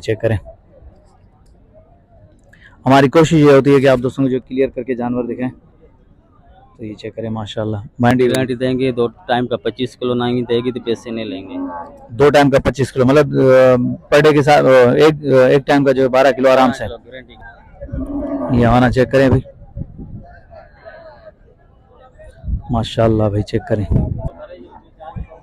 Check करें। हमारी कोशिश ये होती है कि आप दोस्तों को जो क्लियर करके जानवर दिखाएं। तो ये चेक करें माशाल्लाह। गारंटी देंगे, 2 टाइम का 25 किलो नहीं देगी तो पैसे नहीं लेंगे। 2 टाइम का 25 किलो मतलब पर डे के साथ एक टाइम का जो है 12 किलो आराम से। ये हमारा चेक करें भाई माशाल्लाह भाई चेक करें।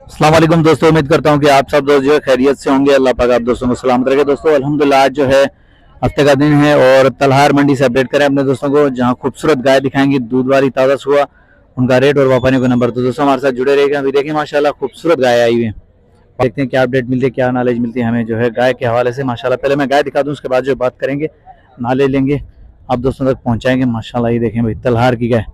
अस्सलाम वालेकुम दोस्तों, उम्मीद करता हूँ कि आप सब दोस्त जो है खैरियत से होंगे। अल्लाह पाक आप दोस्तों को सलामत रखे। दोस्तों अल्हम्दुलिल्लाह आज जो है हफ्ते का दिन है और तलहार मंडी से अपडेट करें अपने दोस्तों को, जहाँ खूबसूरत गाय दिखाएंगे दूध वाली ताज़ा सुआ, उनका रेट और व्यापारियों का नंबर। तो दोस्तों हमारे साथ जुड़े रहेगा। अभी देखिए माशाल्लाह खूबसूरत गाय आई हुई है, देखते हैं क्या अपडेट मिलती है, क्या नॉलेज मिलती है हमें जो है गाय के हवाले से। माशाल्लाह पहले मैं गाय दिखा दूँ, उसके बाद जो बात करेंगे नॉलेज लेंगे, आप दोस्तों तक पहुँचाएंगे। माशाल्लाह ये देखें भाई तलहार की गाय।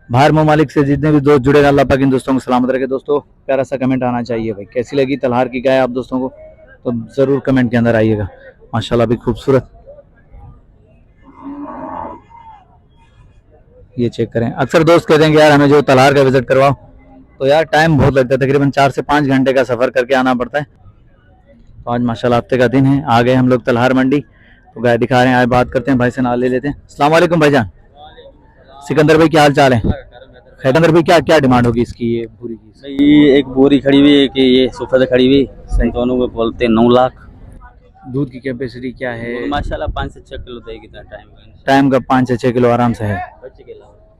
बाहर ममालिक से जितने भी दोस्त जुड़ेगा अल्लाह पाक इन दोस्तों को सलामत रखे। दोस्तों प्यारा सा कमेंट आना चाहिए भाई, कैसी लगी तलहार की गाय आप दोस्तों को, तो ज़रूर कमेंट के अंदर आइएगा। माशाल्लाह भी खूबसूरत। ये चेक करें। अक्सर दोस्त कहते हैं कि यार हमें जो तलहार का विजिट करवाओ, तो यार टाइम बहुत लगता है, तकरीबन 4 से 5 घंटे का सफ़र करके आना पड़ता है। तो आज माशाल्लाह हफ्ते का दिन है, आ गए हम लोग तलहार मंडी, तो गाय दिखा रहे हैं। आज बात करते हैं भाई से, नाम ले लेते हैं। अस्सलाम वालेकुम भाईजान। सिकंदर भाई क्या हाल चाल है? सिकंदर भाई क्या क्या डिमांड होगी इसकी, ये पूरी की? ये एक बोरी खड़ी हुई है कि ये सफेद खड़ी हुई, सही दोनों को बोलते हैं 9 लाख। दूध की कैपेसिटी क्या है? माशाल्लाह 5 से 6 किलो देगी इतना टाइम का 5 से 6 किलो आराम से है,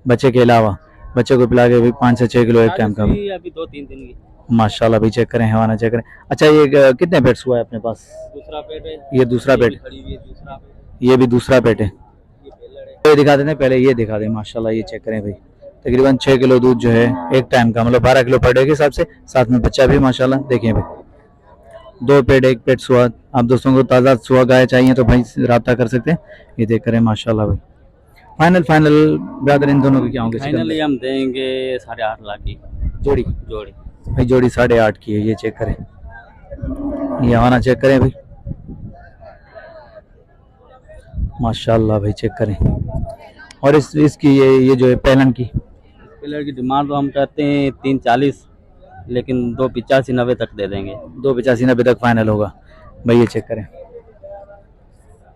बच्चे के अलावा। बच्चे को पिला के भी 5 से 6 किलो एक टाइम का। अभी 2-3 दिन की माशाल्लाह भी चेक करें, हवाना चेक करें। अच्छा ये कितने पेट्स हुआ है अपने पास? दूसरा पेट है, ये दूसरा पेट, खड़ी हुई है दूसरा पेट, ये भी दूसरा पेट है। ये पहला है। ये दिखा देते पहले, ये दिखा दें। माशाल्लाह ये चेक करें भाई, तकरीबन 6 किलो दूध जो है एक टाइम का, मतलब 12 किलो पर डे के हिसाब से, साथ में बच्चा भी माशाल्लाह। देखें भाई 2 पेट, एक पेट सुआ। आप दोस्तों को ताज़ा सुआ गाय चाहिए तो भाई रब्ता कर सकते हैं। ये देख करें माशाल्लाह भाई। फाइनल ब्रदर इन दोनों के क्या होंगे? फाइनली हम देंगे 8.5 लाख की जोड़ी जोड़ी। भाई, जोड़ी 8.5 की है। ये चेक करें, ये हमारा चेक करें भाई माशाल्लाह भाई चेक करें। और इसकी ये जो है पैलन की पिलर की डिमांड तो हम कहते हैं 340, लेकिन 285-90 तक दे देंगे। 285-90 तक फाइनल होगा भाई। ये चेक करें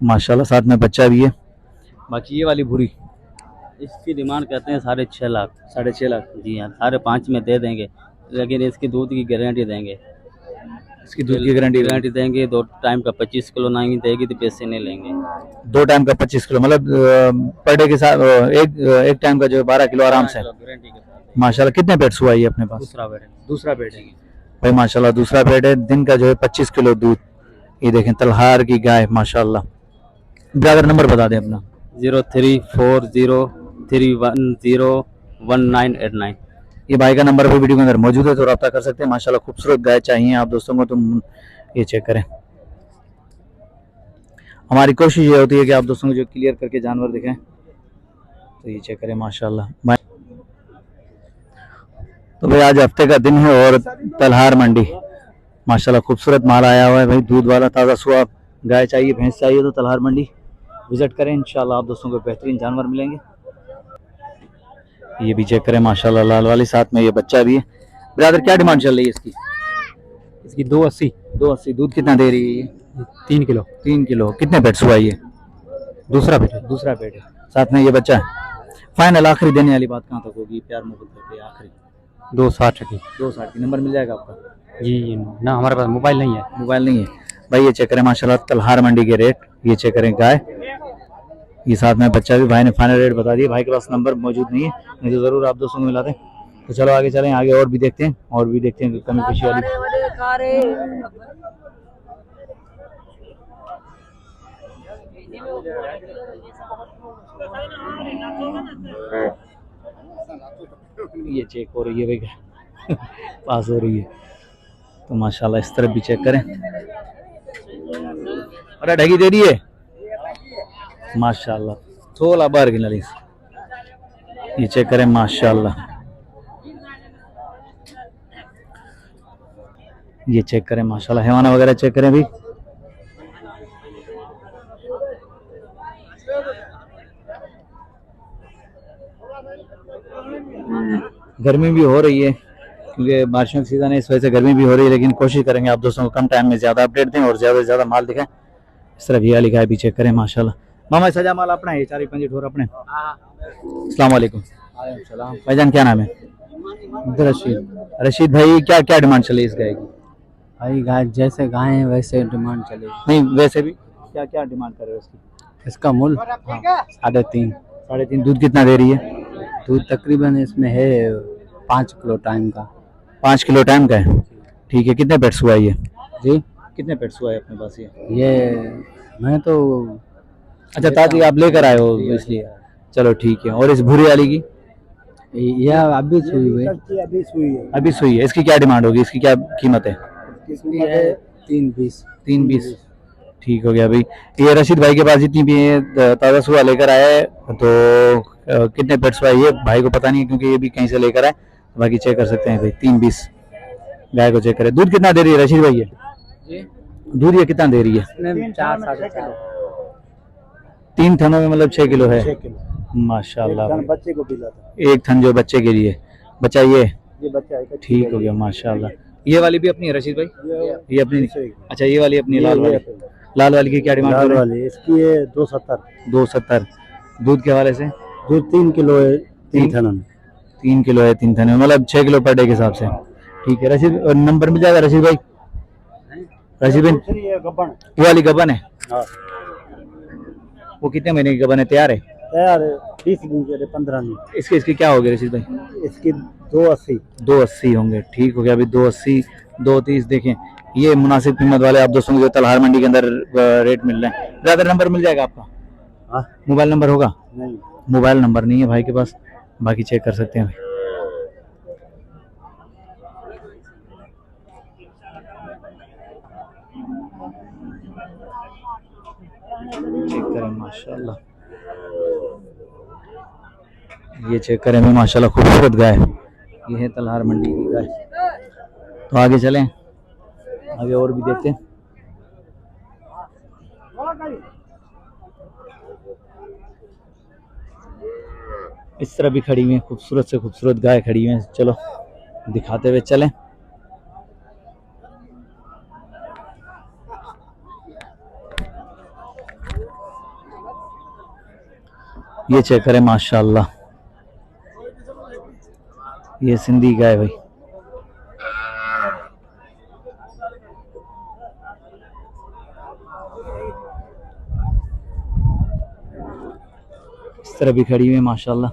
माशाल्लाह, साथ में बच्चा भी है। बाकी ये वाली भूरी, इसकी डिमांड कहते हैं 6.5 लाख। 6.5 लाख। जी हाँ, 5.5 में दे देंगे, लेकिन इसकी दूध की गारंटी देंगे। इसकी दूध की गारंटी देंगे। 2 टाइम का 25 किलो नहीं देगी तो पैसे नहीं लेंगे। 2 टाइम का 25 किलो मतलब पर डे के साथ एक टाइम का जो है 12 किलो आराम से। गारंटी के साथ। माशाल्लाह कितने पेट्स हुआ ये अपने पास? दूसरा पेट है भाई माशाल्लाह दूसरा पेट है। दिन का जो है 25 किलो दूध। ये देखें तलहार की गाय माशाल्लाह। ब्रदर नंबर बता दें अपना। 034031011989। ये भाई का नंबर भी वीडियो के अंदर मौजूद है, तो रब्ता कर सकते हैं। माशाल्लाह खूबसूरत गाय चाहिए आप दोस्तों को तो ये चेक करें। हमारी कोशिश ये होती है कि आप दोस्तों को जो क्लियर करके जानवर दिखाएं। तो ये चेक करें माशाल्लाह। तो भाई आज हफ्ते का दिन है और तलहार मंडी माशाल्लाह खूबसूरत माल आया हुआ है भाई। दूध वाला ताज़ा सुआ गाय चाहिए, भैंस चाहिए तो तलहार मंडी विजिट करें, इंशाल्लाह आप दोस्तों को बेहतरीन जानवर मिलेंगे। ये भी चेक करें माशाल्लाह लाल वाली, साथ में ये बच्चा भी है। ब्रदर क्या डिमांड चल रही है इसकी? इसकी 280। 280। दूध कितना दे रही है ये? 3 किलो। 3 किलो। कितने पेट्स हुआ ये? दूसरा पेट है। दूसरा पेट है, साथ में ये बच्चा है। फाइनल आखिरी देने वाली बात कहाँ तक होगी? प्यार मोहब्बत करके आखिरी 260 की। 260 की। नंबर मिल जाएगा आपका? जी ना, हमारे पास मोबाइल नहीं है। मोबाइल नहीं है भाई। ये चेक करें माशाल्लाह तलहार मंडी के रेट। ये चेक करें गाय, ये साथ में बच्चा भी। भाई ने फाइनल रेट बता दिया। भाई के पास नंबर मौजूद नहीं है, नहीं तो ज़रूर आप दोस्तों को मिलाते हैं। तो चलो आगे चलें, आगे और भी देखते हैं कि कमी पेशी वाली। ये चेक हो रही है भाई पास हो रही है, तो माशाल्लाह इस तरफ भी चेक करें। अरे ढगी दे रही है माशाल्लाह, थोड़ा बार की नली। ये चेक करें माशाल्लाह। ये चेक करें माशाल्लाह, हैवाना वगैरह चेक करें भी। गर्मी भी हो रही है क्योंकि बारिशों की सीज़न है, इस वजह से गर्मी भी हो रही है, लेकिन कोशिश करेंगे आप दोस्तों को कम टाइम में ज़्यादा अपडेट दें और ज़्यादा से ज़्यादा माल दिखाएं। इस तरह ये वाली गाय भी चेक करें माशाल्लाह। मामा सजा माल अपना है, 4-5 ठोर अपने। अस्सलाम वालेकुम भाईजान, क्या नाम है? रशीद। रशीद भाई, क्या क्या डिमांड चली इस गाय की? भाई गाय जैसे गाय है वैसे डिमांड चलेगी। नहीं वैसे भी क्या क्या डिमांड कर रहे हो इसकी? इसका मूल्य 3.5। 3.5। दूध कितना दे रही है? दूध तकरीबन इसमें है 5 किलो टाइम का। 5 किलो टाइम का है, ठीक है। कितने पेट्स हुआ है ये? जी कितने पेट्स हुआ है अपने पास ये? ये मैं तो अच्छा ताजी आप लेकर आए हो इसलिए, चलो ठीक है। और इस भूरी वाली की? यह अभी सुई हुई अभी सुई है। इसकी क्या डिमांड होगी, इसकी क्या कीमत है? इसकी है 3.20। 3.20, ठीक हो गया भाई। ये रशीद भाई के पास जितनी भी है ताज़ा सुबह लेकर आया है, तो कितने पेट्स हुआ है ये भाई को पता नहीं है, क्योंकि ये भी कहीं से लेकर आए। बाकी चेक कर सकते हैं भाई, 3.20 गाय को चेक करें। दूध कितना दे रही है रशीद भाई ये? जी दूध ये कितना दे रही है? 4-4.5 3 थनों में मतलब 6 किलो है माशाल्लाह। बच्चे को पिलाता एक थन जो बच्चे के लिए, बच्चा ये ये बच्चा है ठीक हो गया माशाल्लाह। ये वाली भी अपनी है रशीद भाई? ये अपनी नहीं? अच्छा ये वाली अपनी लाल वाली। लाल वाली की क्या डिमांड कर रहे हैं? वाली इसकी है 2.70। 2.70। दूध के हवाले से? दूध 3 किलो है 3 थनन। 3 किलो है 3 थन में, मतलब 6 किलो पर डे के हिसाब से, ठीक है। रशीद नंबर मिल जाएगा रशीद भाई? रशीद भाई ये वाली गबन है, वो कितने महीने की गबन है? तैयार है? तैयार है 20 दिन के लिए 15 दिन। इसकी क्या हो गया रशीद भाई? इसकी 2.80। 2.80 होंगे, ठीक हो गया अभी। 2.80 2.30 देखें, ये मुनासिब कीमत वाले आप दोस्तों को जो तलहार मंडी के अंदर रेट मिल रहे हैं। ज़्यादा नंबर मिल जाएगा आपका? हाँ मोबाइल नंबर होगा? नहीं मोबाइल नंबर नहीं है भाई के पास, बाकी चेक कर सकते हैं। चेक करें माशाल्लाह, ये चेक करें मैं माशाल्लाह, खूबसूरत गाय। ये है तलहार मंडी की गाय। तो आगे चलें, आगे और भी देखते हैं। इस तरह भी खड़ी हुई है, खूबसूरत से खूबसूरत गाय खड़ी हुई है। चलो दिखाते हुए चलें। ये चेक करें माशाल्लाह, ये सिंधी गाय भाई। इस तरह भी खड़ी हुई है माशाल्लाह।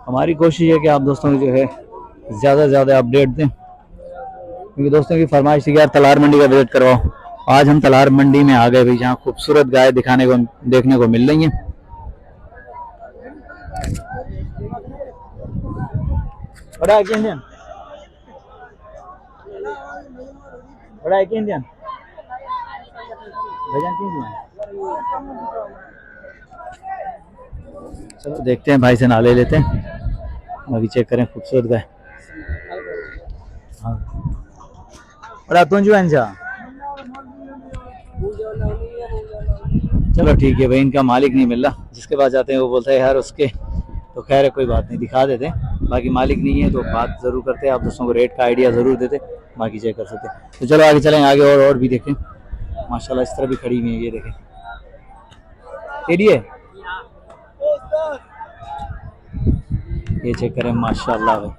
हमारी कोशिश है कि आप दोस्तों को जो है ज़्यादा से ज़्यादा अपडेट दें, क्योंकि दोस्तों की फरमाइश थी कि यार तलहार मंडी का विजिट करवाओ। आज हम तलहार मंडी में आ गए भाई, जहाँ खूबसूरत गाय दिखाने को देखने को मिल रही हैं। बड़ा इंडियन, बड़ा इंडियन भजन क्यों है? चलो देखते हैं, भाई से नाले लेते हैं, अभी चेक करें खूबसूरत गाय। हाँ बड़ा तुंजू अंजा, चलो ठीक है भाई। इनका मालिक नहीं मिल रहा, जिसके पास जाते हैं वो बोलता है यार उसके, तो खैर है कोई बात नहीं, दिखा देते। बाकी मालिक नहीं है तो बात ज़रूर करते हैं, आप दोस्तों को रेट का आइडिया ज़रूर देते, बाकी चेक कर सकते हैं। तो चलो आगे चलें, आगे और भी देखें माशाल्लाह। इस तरह भी खड़ी हुई है, ये देखें तेरी है, ये चेक करें माशाल्लाह भाई।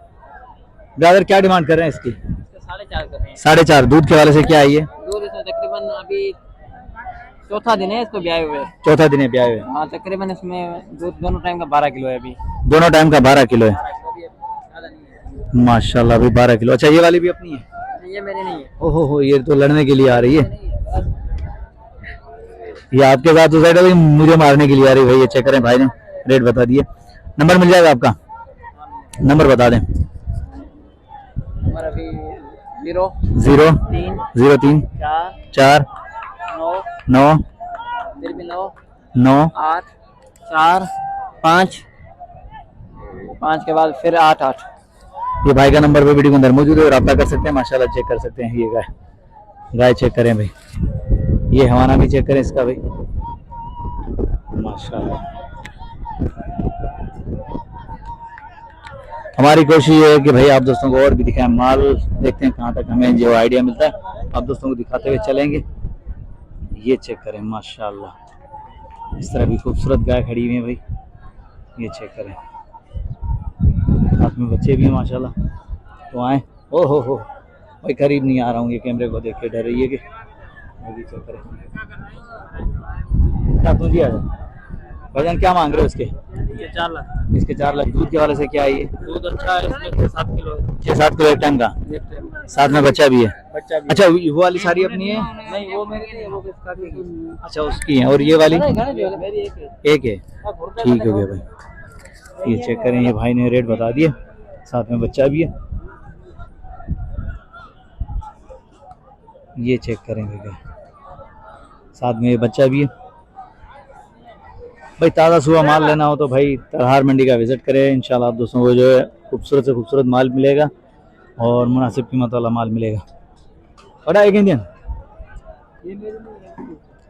ब्रदर क्या डिमांड कर रहे हैं इसकी? 4.5 कर रहे हैं। 4.5। दूध के वाले से क्या है ये? दूध इसमें तकरीबन अभी चौथा दिन है इसको ब्याए हुए। चौथा दिन है ब्याह हुए। हाँ तकरीबन इसमें दूध दोनों टाइम का 12 किलो है अभी। दोनों टाइम का 12 किलो है ज़्यादा नहीं है। माशाल्लाह भाई, 12 किलो। अच्छा ये वाली भी अपनी है? ये मेरी नहीं है। ओहो हो, ये तो लड़ने के लिए आ रही है, ये आपके साथ तो साइड मुझे मारने के लिए आ रही है भाई। ये चेक करें, भाई ने रेट बता दिए। नंबर मिल जाएगा आपका? नंबर बता दें। नंबर अभी 0 4 9 9 8 4 5 5 के बाद फिर 8 8। ये भाई का नंबर पे वीडियो के अंदर मौजूद है, रब्ता कर सकते हैं माशाल्लाह। चेक कर सकते हैं ये गाय चेक करें भाई। ये हवाना भी चेक करें इसका भाई माशाल्लाह। हमारी कोशिश ये है कि भाई आप दोस्तों को और भी दिखाएं माल, देखते हैं कहाँ तक हमें जो आइडिया मिलता है आप दोस्तों को दिखाते हुए चलेंगे। ये चेक करें माशाल्लाह, इस तरह भी खूबसूरत गाय खड़ी हुई है भाई, ये चेक करें, हाथ में बच्चे भी हैं माशाल्लाह। तो आए, ओ हो भाई करीब नहीं आ रहा हूँ, ये कैमरे को देख के डर रही है कि ये चेक करें। क्या तुम जी आ जाओ भाईजान, क्या मांग रहे हो इसके? ये 4 लाख। इसके 4 लाख। दूध के वाले से क्या है ये? दूध अच्छा है, इसमें 7 किलो 6-7 किलो एक टाइम का, साथ में बच्चा भी है। बच्चा भी। अच्छा वो वाली सारी अपनी है? नहीं वो मेरी नहीं है, वो किसका की। अच्छा उसकी है। और ये वाली? मेरी एक है। एक है, ठीक हो गया भाई। ये चेक करें, ये भाई ने रेट बता दिए, साथ में बच्चा भी है। ये चेक करें भैया, साथ में ये बच्चा भी है। भाई ताज़ा सुबह माल लेना हो तो भाई तलहार मंडी का विज़िट करें, इंशाल्लाह आप दोस्तों को जो है खूबसूरत से खूबसूरत माल मिलेगा और मुनासिब कीमत वाला माल मिलेगा। बड़ा एक इंडियन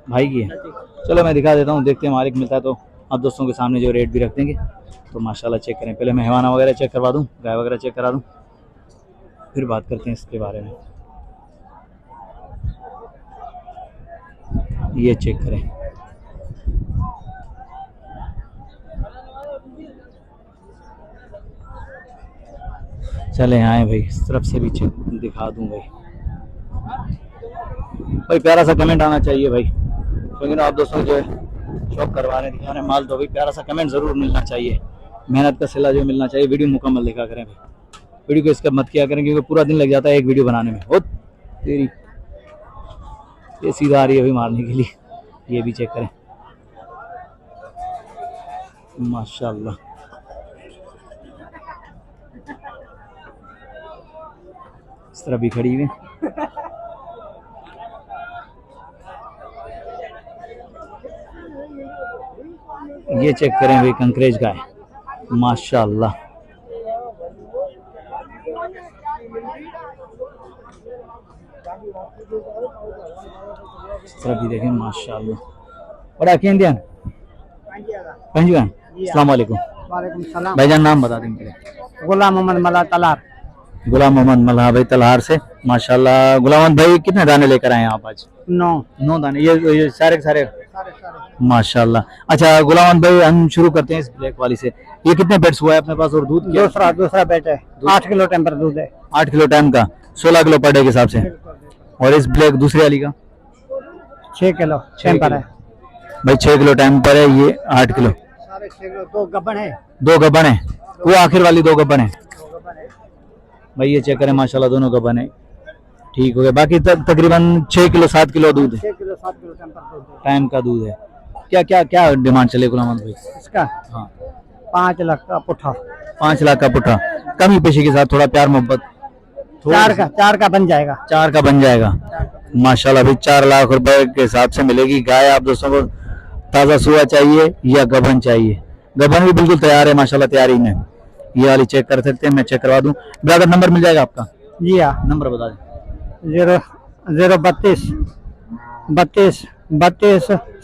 भाई की है। चलो मैं दिखा देता हूँ, देखते हैं मालिक मिलता है तो आप दोस्तों के सामने जो रेट भी रख देंगे। तो माशाल्लाह चेक करें, पहले मेहमाना वगैरह चेक करवा दूँ, गाय वगैरह चेक करा दूँ, फिर बात करते हैं इसके बारे में। ये चेक करें, चले आए भाई, इस तरफ से भी चेक दिखा दूं भाई। भाई प्यारा सा कमेंट आना चाहिए भाई, क्योंकि ना आप दोस्तों जो है शॉप करवा रहे हैं, दिखा रहे हैं माल, तो भाई प्यारा सा कमेंट ज़रूर मिलना चाहिए, मेहनत का सिला जो मिलना चाहिए। वीडियो मुकम्मल देखा करें भाई, वीडियो को इसका मत किया करें क्योंकि पूरा दिन लग जाता है एक वीडियो बनाने में। हो तेरी ये सीधा आ रही है अभी मारने के लिए। ये भी चेक करें माशाल्लाह, इस तरह भी खड़ी हुई। ये चेक करें भाई, कंकरेज का है माशाल्लाह। इस तरह भी देखें माशाल्लाह। बड़ा क्या इंडियन पंजवान। अस्सलाम वालेकुम। वालेकुम सलाम। भाईजान नाम बता दें मुझे। गुलाम मोहम्मद मला तलार। गुलाम मोहम्मद मल्हा भाई तलहार से माशाल्लाह। गुलाम मोहम्मद भाई कितने दाने लेकर आए हैं आप आज? 9 दाने। ये सारे के सारे माशाल्लाह। अच्छा गुलाम मोहम्मद भाई हम शुरू करते हैं इस ब्लैक वाली से। ये कितने पेट्स हुआ है अपने पास और दूध? दूसरा बैच है, 8 किलो टेम्पर दूध है। 8 किलो टाइम का, 16 किलो पर डे के हिसाब से। और इस ब्लैक दूसरी वाली का 6 किलो टेम्पर है भाई, 6 किलो टाइम पर है, ये 8 किलो। 6 किलो। 2 गब्बन है। 2 गब्बन है, वो आखिर वाली 2 गब्बन है भाई। ये चेक करें माशाल्लाह, दोनों गब्बन है, ठीक हो गया। बाकी तकरीबन 6 किलो 7 किलो दूध है, 6 किलो 7 किलो टेम्पर दूध है। टाइम का दूध है। क्या क्या क्या डिमांड चले गुलाम मोहम्मद भाई इसका? हाँ 5 लाख का पुट्ठा। 5 लाख का पुट्ठा, कमी पेशी के साथ थोड़ा प्यार मोहब्बत। 4 का बन जाएगा। 4 का बन जाएगा माशाल्लाह भाई। 4 लाख रुपए के हिसाब से मिलेगी गाय आप दोस्तों को। ताज़ा सुआ चाहिए या गबन चाहिए? गबन भी बिल्कुल तैयार है माशाल्लाह, तैयारी में। ये वाली चेक कर सकते हैं, मैं चेक करवा दूं। ब्रदर नंबर मिल जाएगा आपका? जी हाँ। नंबर बता दें। 032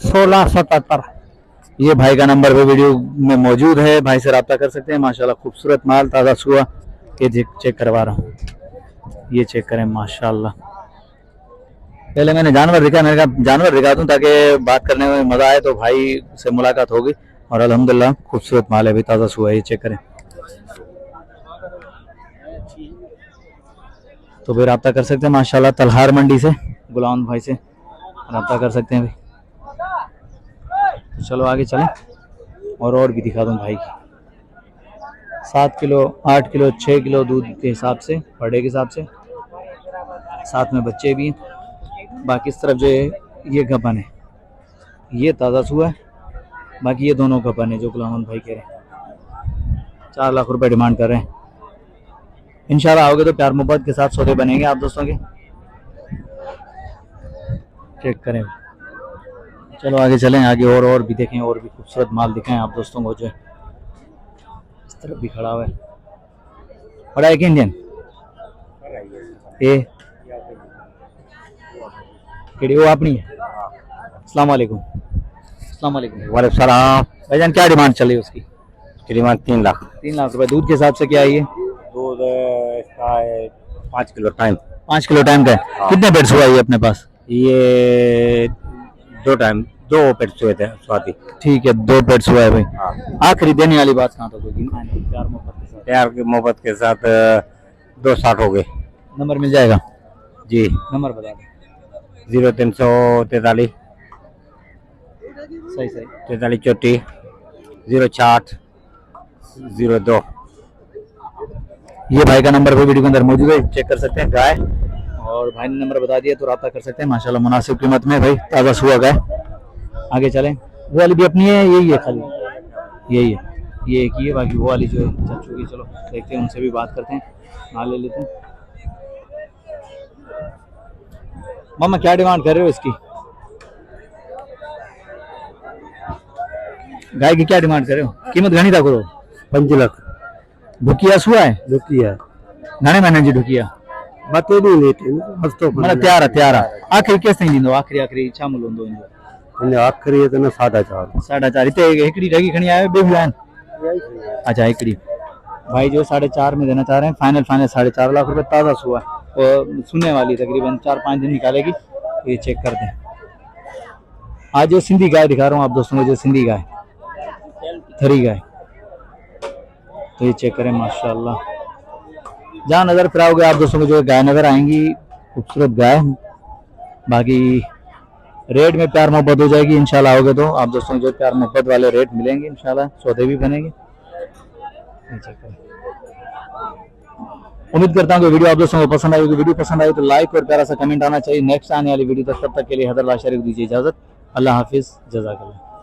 16 77। ये भाई का नंबर भी वीडियो में मौजूद है, भाई से रब्ता कर सकते हैं। माशाल्लाह खूबसूरत माल, ताज़ा सुआ। ये चेक करवा रहा हूँ, ये चेक करें माशाल्लाह। पहले मैंने जानवर दिखा, मैंने कहा जानवर दिखा दूं ताकि बात करने में मज़ा आए, तो भाई से मुलाकात होगी। और अल्हम्दुलिल्लाह खूबसूरत माल है भाई, ताज़ा सुआ है, ये चेक करें। तो फिर रब्ता कर सकते हैं माशाल्लाह तलहार मंडी से, गुलाम भाई से रब्ता कर सकते हैं भाई। तो चलो आगे चलें और भी दिखा दूं भाई की। 7 किलो 8 किलो 6 किलो दूध के हिसाब से, पर डे के हिसाब से, साथ में बच्चे भी हैं। बाकी इस तरफ जो है ये गबन है, ये ताज़ा सुआ है। बाकी ये दोनों गबन है जो गुलाम भाई कह रहे हैं। 4 लाख रुपए डिमांड कर रहे हैं। इंशाल्लाह आओगे तो प्यार मोहब्बत के साथ सौदे बनेंगे आप दोस्तों के। चेक करें, चलो आगे चलें, आगे और भी देखें, और भी खूबसूरत माल दिखाएं आप दोस्तों को। जो है इस तरफ भी खड़ा हुआ है, बड़ा एक इंडियन ये केड़ी वो अपनी है। अस्सलाम वालेकुम। अस्सलाम वालेकुम। वालेकुम सलाम। भाईजान क्या डिमांड चली उसकी? कीमत 3 लाख। 3 लाख रुपए। दूध के हिसाब से क्या है ये? दूध इसका है 5 किलो टाइम। 5 किलो टाइम का है। कितने पेट्स हुआ ये अपने पास? ये 2 टाइम 2 पेट हुए थे स्वाति। ठीक है, 2 पेट्स हुआ है भाई। हाँ। आखिरी देने वाली बात कहाँ तक होगी? प्यार मोहब्बत के साथ। प्यार की मोहब्बत के साथ 260 हो गए नंबर मिल जाएगा? जी। नंबर बता दो। 0343 सही सही। 43 चोटी 068 02। ये भाई का नंबर भी वीडियो के अंदर मौजूद है, चेक कर सकते हैं। गाय और भाई ने नंबर बता दिया तो राब्ता कर सकते हैं। माशाल्लाह मुनासिब कीमत में भाई, ताज़ा सुआ गाय। आगे चलें। वो वाली भी अपनी है? यही है खाली? यही है, ये एक ही है, बाकी वो वाली जो है चल चुकी। चलो देखते हैं, उनसे भी बात करते हैं, हाँ ले लेते हैं। मामा क्या डिमांड कर रहे हो इसकी? गाय की क्या डिमांड कर रहे हो? कीमत घनी था करो। 5 लाख। ढुकिया सुआ है? रुकिया घने महीने जी ढुकिया? बातें नहीं लेते हफ्तों मतलब त्यारा आखिरी केस नहीं दींदो? आखिरी छा मुल होंदो इनजो? आखिरी है तो ना 4.5 4.5 इते हिकड़ी रगी खणी आयो बे भी आन? अच्छा हिकड़ी। भाई जो 4.5 में देना चाह रहे हैं, फाइनल 4.5 लाख रुपए। ताज़ा सुआ और सुने वाली तकरीबन 4-5 दिन निकालेगी, तो ये चेक कर दें। आज जो सिंधी गाय दिखा रहा हूँ आप दोस्तों को, जो सिंधी गाय थरी गाय, तो ये चेक करें माशाल्लाह। जहाँ नज़र फिराओगे आप दोस्तों को जो गाय नज़र आएंगी, खूबसूरत गाय। बाकी रेट में प्यार मोहब्बत हो जाएगी इंशाल्लाह। आओगे तो आप दोस्तों को जो प्यार मोहब्बत वाले रेट मिलेंगे इंशाल्लाह, सौदे भी बनेंगे। उम्मीद करता हूँ कि वीडियो आप दोस्तों को पसंद आई होगी। वीडियो पसंद आई तो लाइक और प्यारा सा कमेंट आना चाहिए। नेक्स्ट आने वाली वीडियो तक, तब तक के लिए हदर ला शरीफ दीजिए इजाजत। अल्लाह हाफिज, जज़ाकल्लाह।